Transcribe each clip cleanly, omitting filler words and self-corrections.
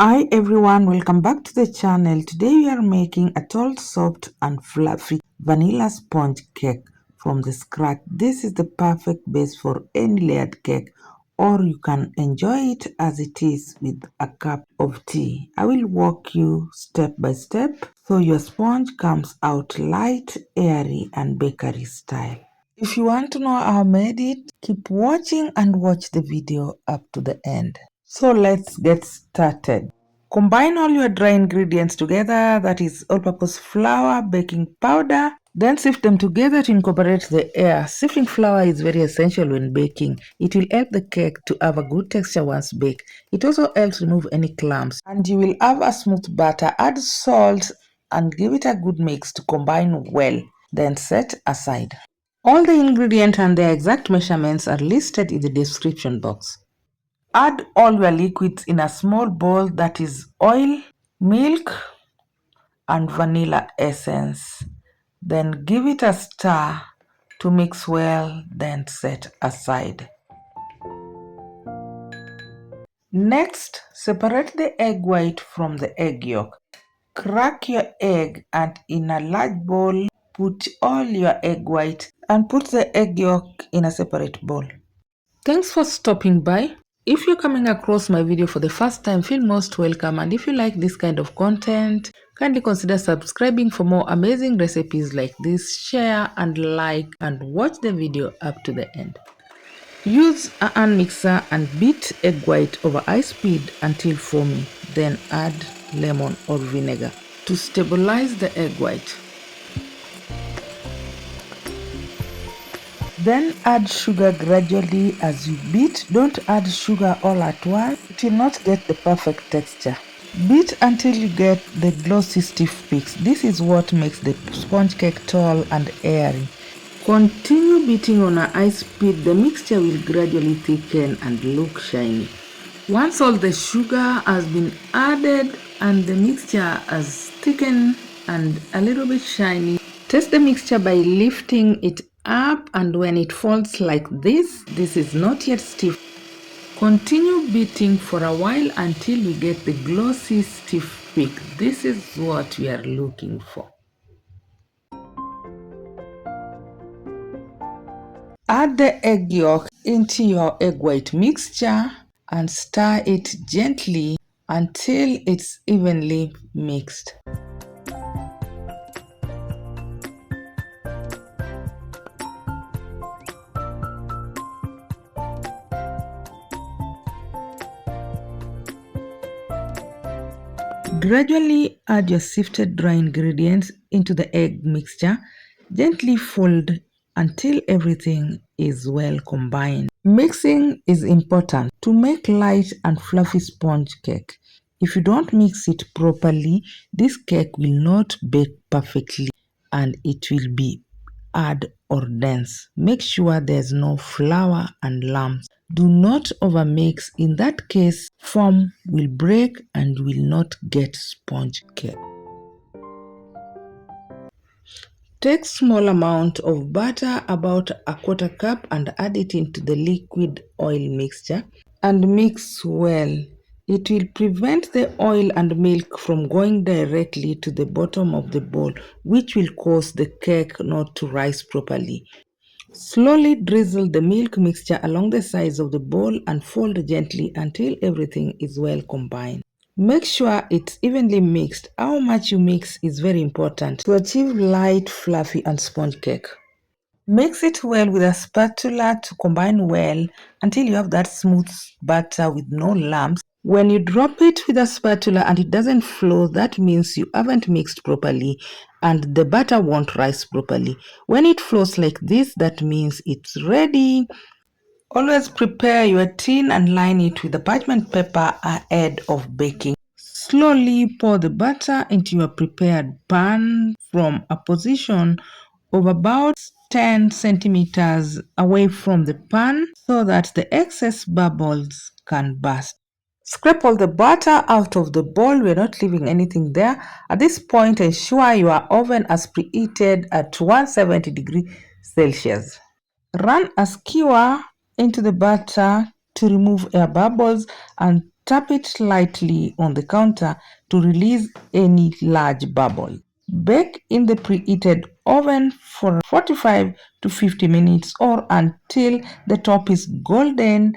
Hi everyone, welcome back to the channel. Today we are making a tall, soft and fluffy vanilla sponge cake from the scratch. This is the perfect base for any layered cake, or you can enjoy it as it is with a cup of tea. I will walk you step by step so your sponge comes out light, airy and bakery style. If you want to know how I made it, keep watching and watch the video up to the end. So let's get started. Combine all your dry ingredients together, that is all-purpose flour, baking powder, then sift them together to incorporate the air. Sifting flour is very essential when baking. It will help the cake to have a good texture once baked. It also helps remove any clumps. And you will have a smooth batter. Add salt and give it a good mix to combine well. Then set aside. All the ingredients and their exact measurements are listed in the description box. Add all your liquids in a small bowl, that is oil, milk and vanilla essence. Then give it a stir to mix well, then set aside. Next, separate the egg white from the egg yolk. Crack your egg and in a large bowl, put all your egg white and put the egg yolk in a separate bowl. Thanks for stopping by. If you're coming across my video for the first time, feel most welcome, and if you like this kind of content, kindly consider subscribing for more amazing recipes like this. Share and like and watch the video up to the end. Use a hand mixer and beat egg white over high speed until foamy. Then add lemon or vinegar to stabilize the egg white. Then add sugar gradually as you beat. Don't add sugar all at once. It will not get the perfect texture. Beat until you get the glossy stiff peaks. This is what makes the sponge cake tall and airy. Continue beating on a high speed. The mixture will gradually thicken and look shiny. Once all the sugar has been added and the mixture has thickened and a little bit shiny, test the mixture by lifting it up, and when it falls like this is not yet stiff. Continue beating for a while until you get the glossy stiff peak. This is what we are looking for. Add the egg yolk into your egg white mixture and stir it gently until it's evenly mixed. Gradually add your sifted dry ingredients into the egg mixture. Gently fold until everything is well combined. Mixing is important to make light and fluffy sponge cake. If you don't mix it properly, this cake will not bake perfectly and it will be hard or dense. Make sure there's no flour and lumps. Do not overmix. In that case, form will break and will not get sponge cake. Take small amount of butter, about a quarter cup, and add it into the liquid oil mixture and mix well. It will prevent the oil and milk from going directly to the bottom of the bowl, which will cause the cake not to rise properly. Slowly drizzle the milk mixture along the sides of the bowl and fold gently until everything is well combined. Make sure it's evenly mixed. How much you mix is very important to achieve light, fluffy and sponge cake. Mix it well with a spatula to combine well until you have that smooth batter with no lumps. When you drop it with a spatula and it doesn't flow, that means you haven't mixed properly and the batter won't rise properly. When it flows like this, that means it's ready. Always prepare your tin and line it with a parchment paper ahead of baking. Slowly pour the butter into your prepared pan from a position of about 10 centimeters away from the pan so that the excess bubbles can burst. Scrape all the butter out of the bowl. We're not leaving anything there. At this point, ensure your oven is preheated at 170 degrees Celsius. Run a skewer into the butter to remove air bubbles and Tap it lightly on the counter to release any large bubble. Bake in the preheated oven for 45 to 50 minutes or until the top is golden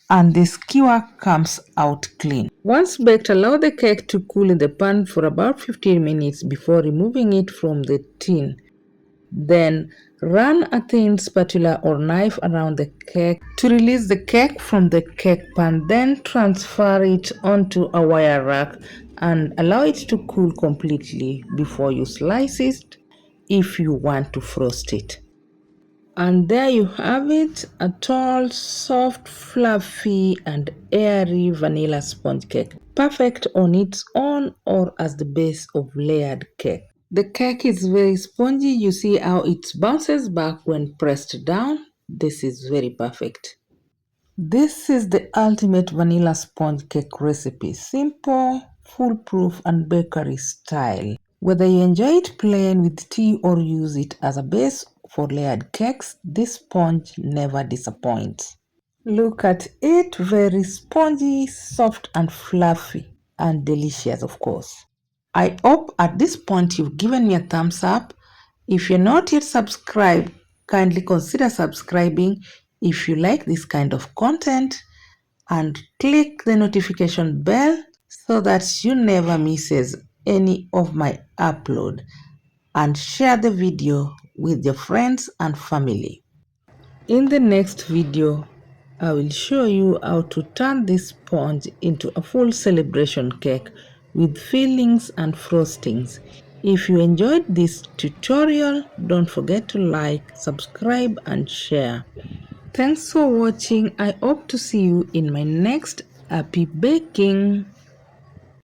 and the skewer comes out clean. Once baked, allow the cake to cool in the pan for about 15 minutes before removing it from the tin. Then run a thin spatula or knife around the cake to release the cake from the cake pan. Then transfer it onto a wire rack and allow it to cool completely before you slice it if you want to frost it. And there you have it, a tall, soft, fluffy, and airy vanilla sponge cake. Perfect on its own or as the base of layered cake. The cake is very spongy. You see how it bounces back when pressed down. This is very perfect. This is the ultimate vanilla sponge cake recipe. Simple, foolproof, and bakery style. Whether you enjoy it plain with tea or use it as a base for layered cakes, this sponge never disappoints. Look at it, very spongy, soft, and fluffy, and delicious, of course. I hope at this point you've given me a thumbs up. If you're not yet subscribed, kindly consider subscribing if you like this kind of content and click the notification bell so that you never misses any of my upload and share the video with your friends and family. In the next video, I will show you how to turn this sponge into a full celebration cake with fillings and frostings. If you enjoyed this tutorial, don't forget to like, subscribe and share. Thanks for watching. I hope to see you in my next happy baking.